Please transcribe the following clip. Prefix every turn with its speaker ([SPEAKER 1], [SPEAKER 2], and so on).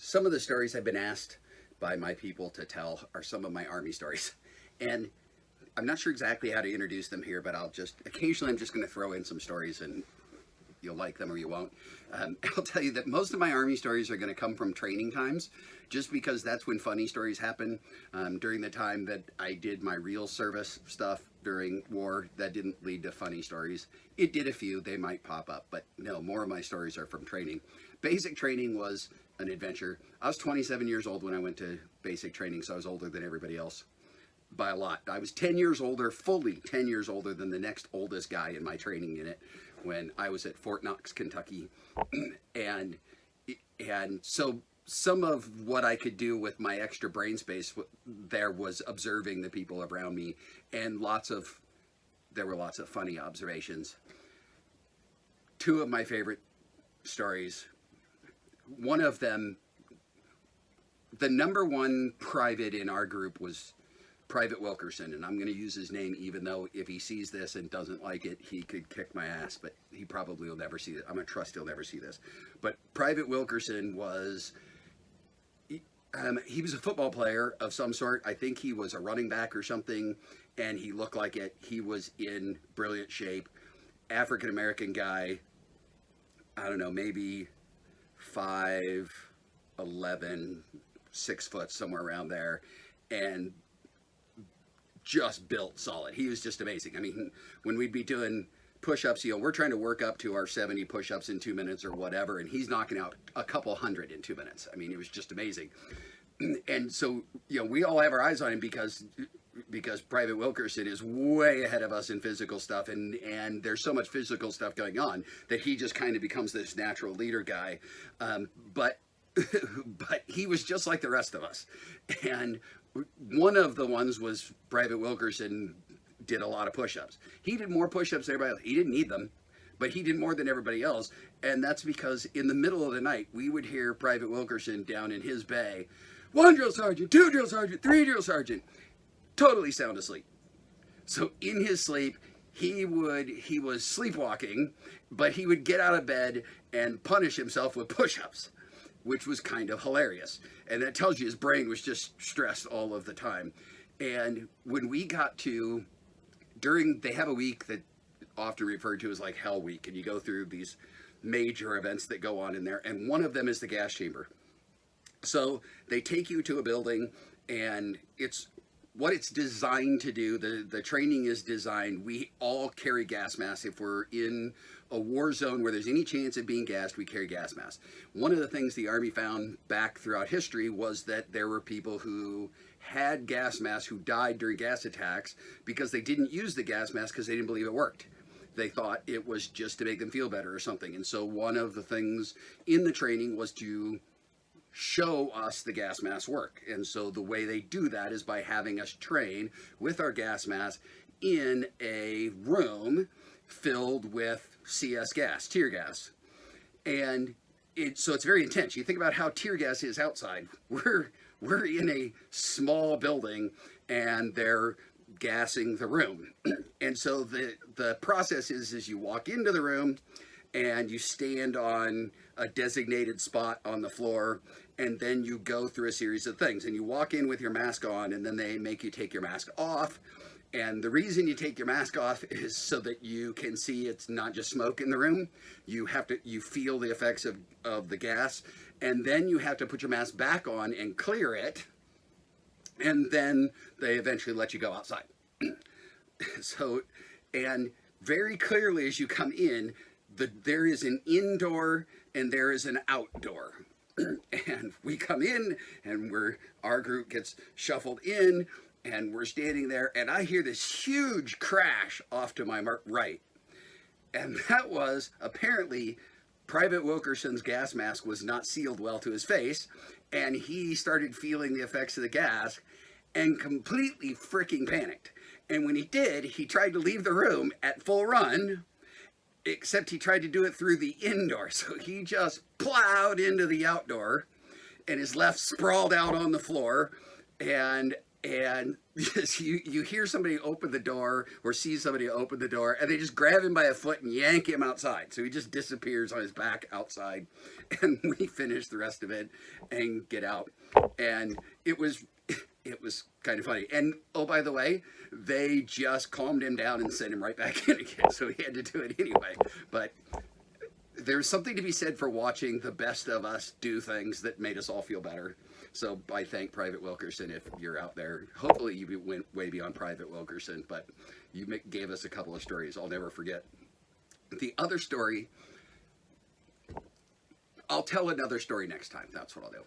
[SPEAKER 1] some of the stories I've been asked by my people to tell are some of my Army stories. And I'm not sure exactly how to introduce them here, but occasionally I'm just going to throw in some stories and you'll like them or you won't. I'll tell you that most of my Army stories are going to come from training times, just because that's when funny stories happen. During the time that I did my real service stuff during war, that didn't lead to funny stories. It did a few, they might pop up, but no, more of my stories are from training. Basic training was an adventure. I was 27 years old when I went to basic training, so I was older than everybody else by a lot. I was 10 years older, fully 10 years older than the next oldest guy in my training unit when I was at Fort Knox, Kentucky. and so some of what I could do with my extra brain space there was observing the people around me, and there were lots of funny observations. Two of my favorite stories, one of them, the number one private in our group was Private Wilkerson, and I'm going to use his name even though if he sees this and doesn't like it, he could kick my ass, but he probably will never see it. I'm going to trust he'll never see this. But Private Wilkerson was, he was a football player of some sort. I think he was a running back or something, and he looked like it. He was in brilliant shape. African-American guy, I don't know, maybe 5'11", 6 foot, somewhere around there, and just built solid. He was just amazing. I mean, when we'd be doing push-ups, we're trying to work up to our 70 push-ups in 2 minutes or whatever, and he's knocking out a couple hundred in 2 minutes. I mean, it was just amazing. And so, we all have our eyes on him because Private Wilkerson is way ahead of us in physical stuff, and there's so much physical stuff going on that he just kind of becomes this natural leader guy. But he was just like the rest of us. And one of the ones was Private Wilkerson did a lot of push-ups. He did more push-ups than everybody else. He didn't need them, but he did more than everybody else. And that's because in the middle of the night, we would hear Private Wilkerson down in his bay, 1 drill sergeant, 2 drill sergeant, 3 drill sergeant, totally sound asleep. So in his sleep, he was sleepwalking, but he would get out of bed and punish himself with push-ups, which was kind of hilarious. And that tells you his brain was just stressed all of the time. And when we got to, they have a week that often referred to as like Hell Week, and you go through these major events that go on in there, and one of them is the gas chamber. So they take you to a building, and what it's designed to do, the training is designed, we all carry gas masks. If we're in a war zone where there's any chance of being gassed, we carry gas masks. One of the things the Army found back throughout history was that there were people who had gas masks who died during gas attacks because they didn't use the gas mask because they didn't believe it worked. They thought it was just to make them feel better or something. And so one of the things in the training was to show us the gas mask work. And so the way they do that is by having us train with our gas mask in a room filled with CS gas, tear gas. And so it's very intense. You think about how tear gas is outside. We're in a small building and they're gassing the room. And so the process is you walk into the room and you stand on a designated spot on the floor, and then you go through a series of things, and you walk in with your mask on, and then they make you take your mask off. And the reason you take your mask off is so that you can see it's not just smoke in the room. You feel the effects of the gas, and then you have to put your mask back on and clear it, and then they eventually let you go outside. So, and very clearly as you come in, there is an indoor and there is an outdoor. And we come in and our group gets shuffled in and we're standing there and I hear this huge crash off to my right. And that was apparently Private Wilkerson's gas mask was not sealed well to his face, and he started feeling the effects of the gas and completely freaking panicked. And when he did, he tried to leave the room at full run, except he tried to do it through the indoor. So he just plowed into the outdoor and is left sprawled out on the floor. And and you hear somebody open the door or see somebody open the door, and they just grab him by a foot and yank him outside. So he just disappears on his back outside, and we finish the rest of it and get out. And it was kind of funny. And oh, by the way, they just calmed him down and sent him right back in again. So he had to do it anyway. But there's something to be said for watching the best of us do things that made us all feel better. So I thank Private Wilkerson if you're out there. Hopefully you went way beyond Private Wilkerson, but you gave us a couple of stories I'll never forget. The other story, I'll tell another story next time. That's what I'll do.